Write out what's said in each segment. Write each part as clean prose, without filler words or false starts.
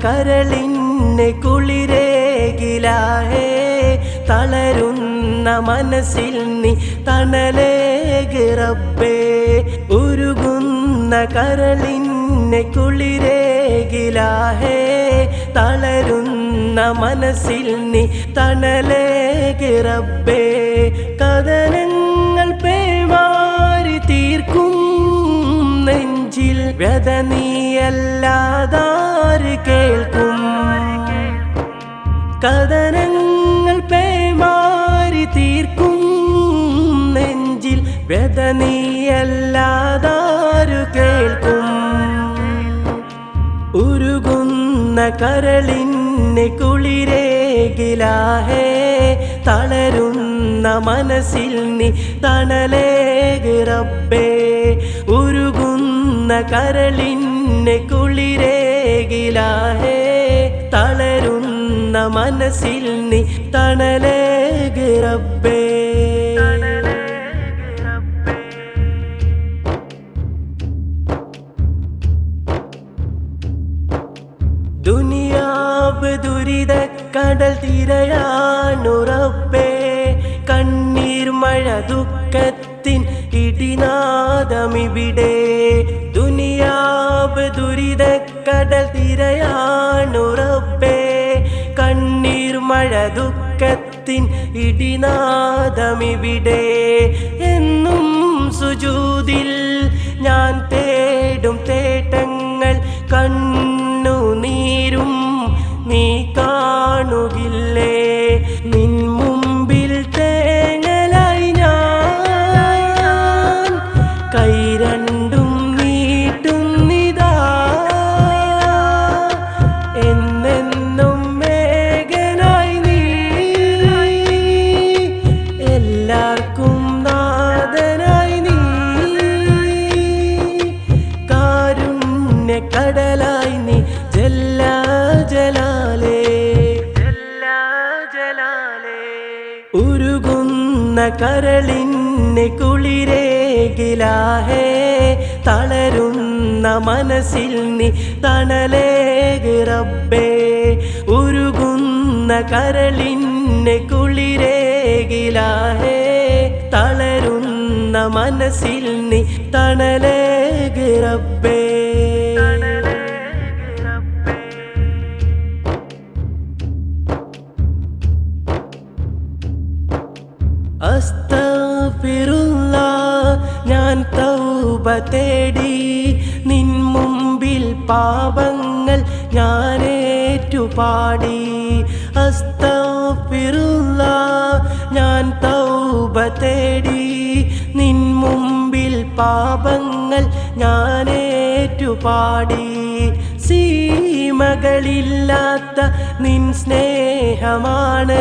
കരളിന് കുളിരേകിലാഹേ തളരുന്ന മനസ്സിൽ നീ തണലേക് റബ്ബേ ഉരുകുന്ന കരളിന് കുളിരേകിലാഹേ തളരുന്ന മനസ്സിൽ നീ തണലേക് റബ്ബേ കഥനങ്ങൾ പേമാരി തീർക്കും നെഞ്ചിൽ വ്യത നീയല്ലാതാര് കേൾക്കും കഥനങ്ങൾ പേമാരി തീർക്കും നെഞ്ചിൽ വ്യത നീയല്ലാതാരു കേൾക്കും ഉരുകുന്ന കരളിന് കുളിരേകിലാഹേ തളരുന്ന മനസ്സിൽ നീ തണലേക് റബ്ബേ ഉരുകുന്ന കരളിന് കുളിരേകിലാഹേ തളരുന്ന മനസ്സിൽ നീ തണലേക് റബ്ബേ ദുനിയാവ് ദുരിതക്കടൽ തിരയാണു റബ്ബേ കണ്ണീർ മഴ ദുഃഖത്തിൻ ഇടിനാദമിവിടെ ദുനിയാവ് ദുരിതക്കടൽ തിരയാണു റബ്ബേ കണ്ണീർ മഴ ദുഃഖത്തിൻ ഇടിനാദമിവിടെ എന്നും സുജൂദിൽ ഞാൻ തേടും തേട്ടങ്ങൾ കണ്ണുനീരും നീ കാണുകില്ലേ നിൻ മുമ്പിൽ തേങ്ങലായി ഞാൻ കൈ രണ്ടും നീട്ടുന്നിതാ എന്നെന്നും മേഘനായി നീ എല്ലാവർക്കും നാഥനായി നീ കാരുണ്യ കടലായി നീ ജല്ല ജലാലേ ഉരുകുന്ന കരളിന് കുളിരേകിലാഹേ തളരുന്ന മനസ്സിൽ നീ തണലേക് റബ്ബേ ഉരുകുന്ന കരളിന് കുളിരേകിലാഹേ തളരുന്ന മനസ്സിൽ നീ തണലേക് റബ്ബേ അസ്തഗ്ഫിറുല്ലാഹ് ഞാൻ തൗബ തേടി നിൻ മുമ്പിൽ പാപങ്ങൾ ഞാൻ ഏറ്റുപാടി അസ്തഗ്ഫിറുല്ലാഹ് ഞാൻ തൗബ തേടി നിൻ മുമ്പിൽ പാപങ്ങൾ ഞാൻ ഏറ്റുപാടി സീമകളില്ലാത്ത നിൻ സ്നേഹമാണ്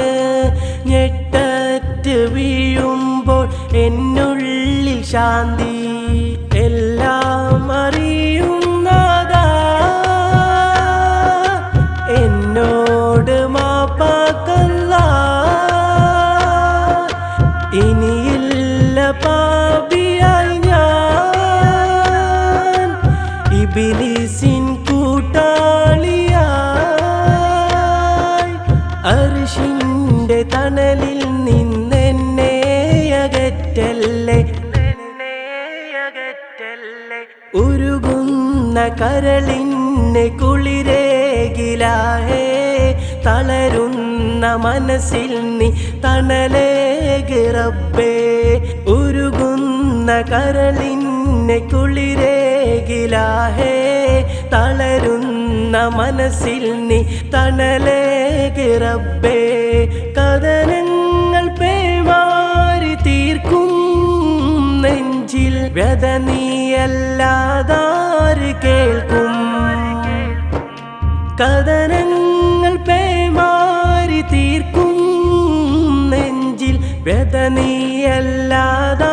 ഞെട്ടറ്റ് വീഴുമ്പോൾ എന്നുള്ളിൽ ശാന്തി എല്ലാം അറിയുന്നതാ എന്നോട് മാപ്പാക്കല്ലാ ഇനിയില്ല പാപിയായി ഞാൻ ഇബ്ലീസിൻ കൂട്ടാളിയായി അർശിന്റെ തണലിൽ നിന്നെന്നെ അകറ്റല്ലേ ഉരുകുന്ന കരളിന് കുളിരേകിലാഹേ തളരുന്ന മനസ്സിൽ നീ തണലേക് റബ്ബേ ഉരുകുന്ന കരളിന് കുളിരേകിലാഹേ തളരുന്ന മനസ്സിൽ നീ തണലേക് റബ്ബേ കഥനങ്ങൾ പേമാരി തീർക്കും നെഞ്ചിൽ വ്യത നീയല്ലാതാര് കേൾക്കും കഥനങ്ങൾ പേമാരി തീർക്കും നെഞ്ചിൽ വ്യത നീയല്ലാതാരു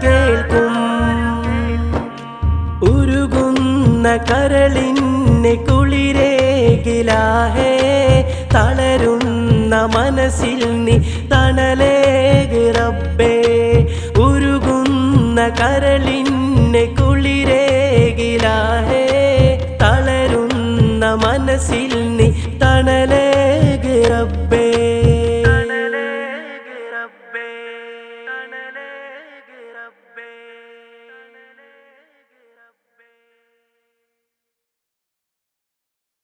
കേൾക്കും ഉരുകുന്ന കരളിന് കുളിരേകിലാഹേ തളരുന്ന മനസ്സിൽ നീ തണലേക് റബ്ബേ ഉരുകുന്ന കരളിന് കുളിരേകിലാഹേ തളരുന്ന മനസ്സിൽ മനസ്സിൽ